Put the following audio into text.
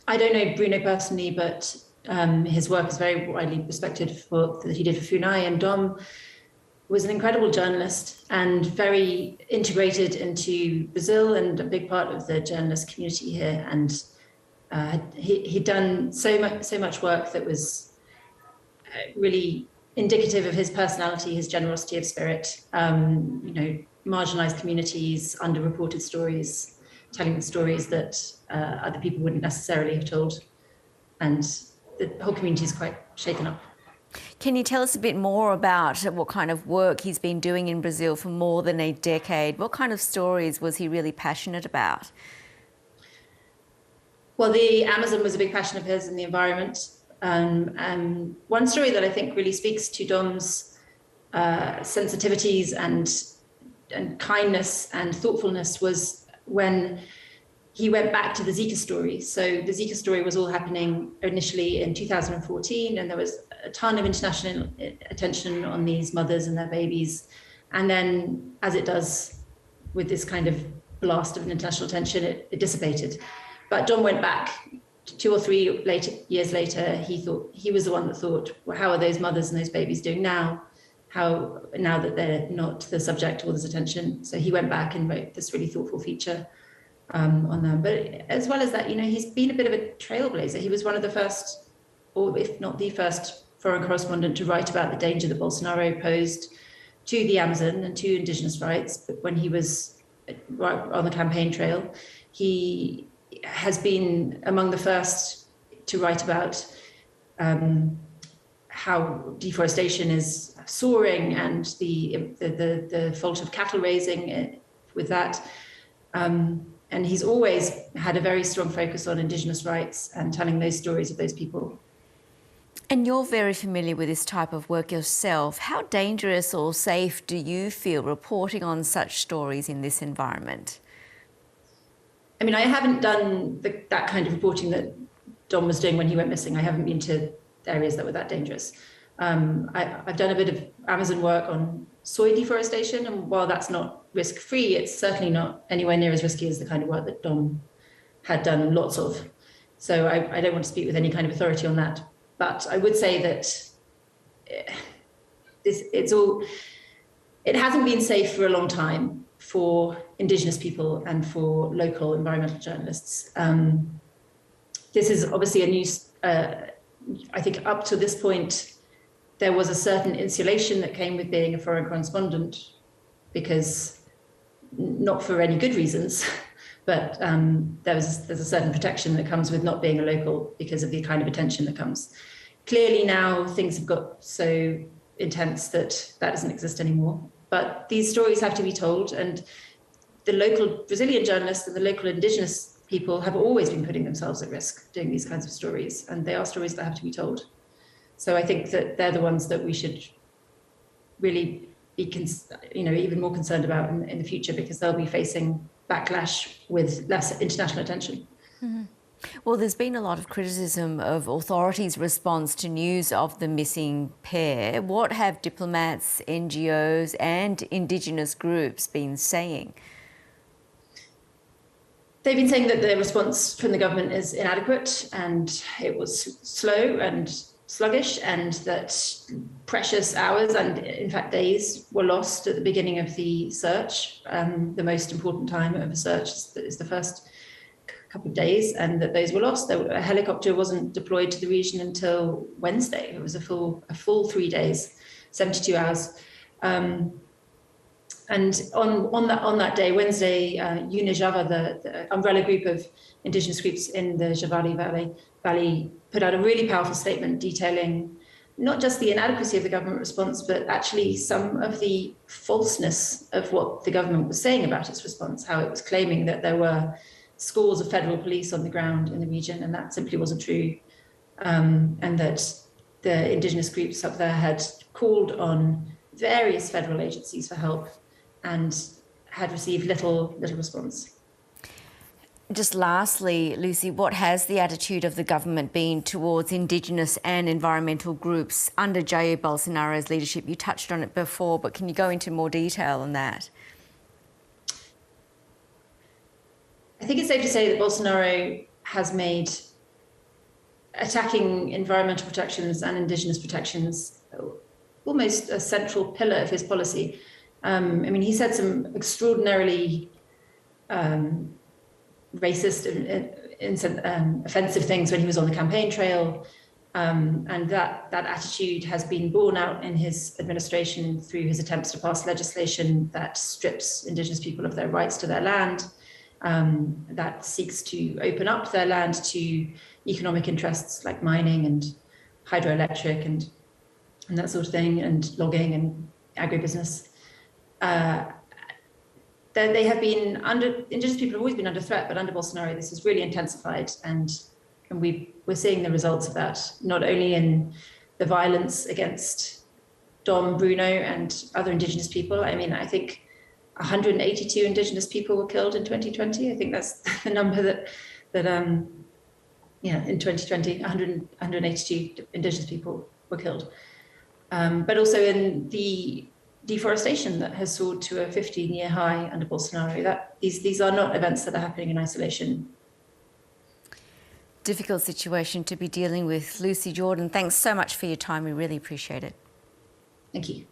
I don't know Bruno personally, but his work is very widely respected for that he did for Funai. And Dom was an incredible journalist and very integrated into Brazil and a big part of the journalist community here. And he'd done so much work that was really indicative of his personality, his generosity of spirit. Marginalized communities, underreported stories, telling the stories that other people wouldn't necessarily have told. And the whole community is quite shaken up. Can you tell us a bit more about what kind of work he's been doing in Brazil for more than a decade? What kind of stories was he really passionate about? Well, the Amazon was a big passion of his, and the environment. One story that I think really speaks to Dom's sensitivities and kindness and thoughtfulness was when he went back to the Zika story. So the Zika story was all happening initially in 2014, and there was a ton of international attention on these mothers and their babies. And then, as it does with this kind of blast of international attention, it dissipated. But Dom went back 2 or 3 years later. He was the one that thought, well, how are those mothers and those babies doing now? Now that they're not the subject of all this attention. So he went back and wrote this really thoughtful feature on them. But as well as that, he's been a bit of a trailblazer. He was one of the first, or if not the first, foreign correspondent to write about the danger that Bolsonaro posed to the Amazon and to indigenous rights. But when he was on the campaign trail, he has been among the first to write about how deforestation is soaring and the fault of cattle raising with that. And he's always had a very strong focus on indigenous rights and telling those stories of those people. And you're very familiar with this type of work yourself. How dangerous or safe do you feel reporting on such stories in this environment? I mean, I haven't done that kind of reporting that Dom was doing when he went missing. I haven't been to areas that were that dangerous. I've done a bit of Amazon work on soy deforestation, and while that's not risk-free, it's certainly not anywhere near as risky as the kind of work that Dom had done lots of. So I don't want to speak with any kind of authority on that. But I would say that it hasn't been safe for a long time for indigenous people and for local environmental journalists. This is obviously a new, I think up to this point, there was a certain insulation that came with being a foreign correspondent, because not for any good reasons, but there's a certain protection that comes with not being a local because of the kind of attention that comes. Clearly now things have got so intense that doesn't exist anymore. But these stories have to be told, and the local Brazilian journalists and the local indigenous people have always been putting themselves at risk doing these kinds of stories, and they are stories that have to be told. So I think that they're the ones that we should really be, even more concerned about in the future, because they'll be facing backlash with less international attention. Mm-hmm. Well, there's been a lot of criticism of authorities' response to news of the missing pair. What have diplomats, NGOs and Indigenous groups been saying? They've been saying that the response from the government is inadequate, and it was slow and sluggish, and that precious hours and in fact days were lost at the beginning of the search. The most important time of a search is the first couple of days, and that those were lost. A helicopter wasn't deployed to the region until Wednesday. It was a full 3 days, 72 hours. And on that day, Wednesday, UNIJAVA, the umbrella group of indigenous groups in the Javali Valley, put out a really powerful statement detailing not just the inadequacy of the government response, but actually some of the falseness of what the government was saying about its response, how it was claiming that there were scores of federal police on the ground in the region, and that simply wasn't true. And that the indigenous groups up there had called on various federal agencies for help and had received little response. Just lastly, Lucy, what has the attitude of the government been towards Indigenous and environmental groups under Jair Bolsonaro's leadership? You touched on it before, but can you go into more detail on that? I think it's safe to say that Bolsonaro has made attacking environmental protections and Indigenous protections, almost a central pillar of his policy. I mean, he said some extraordinarily racist and offensive things when he was on the campaign trail. And that attitude has been borne out in his administration through his attempts to pass legislation that strips Indigenous people of their rights to their land, that seeks to open up their land to economic interests like mining and hydroelectric and that sort of thing, and logging and agribusiness. They have been Indigenous people have always been under threat, but under Bolsonaro, this has really intensified, and we're seeing the results of that, not only in the violence against Dom, Bruno, and other Indigenous people. I mean, I think 182 Indigenous people were killed in 2020. I think that's the number that in 2020, 182 Indigenous people were killed. But also in the deforestation that has soared to a 15-year high under Bolsonaro. These are not events that are happening in isolation. Difficult situation to be dealing with. Lucy Jordan, thanks so much for your time. We really appreciate it. Thank you.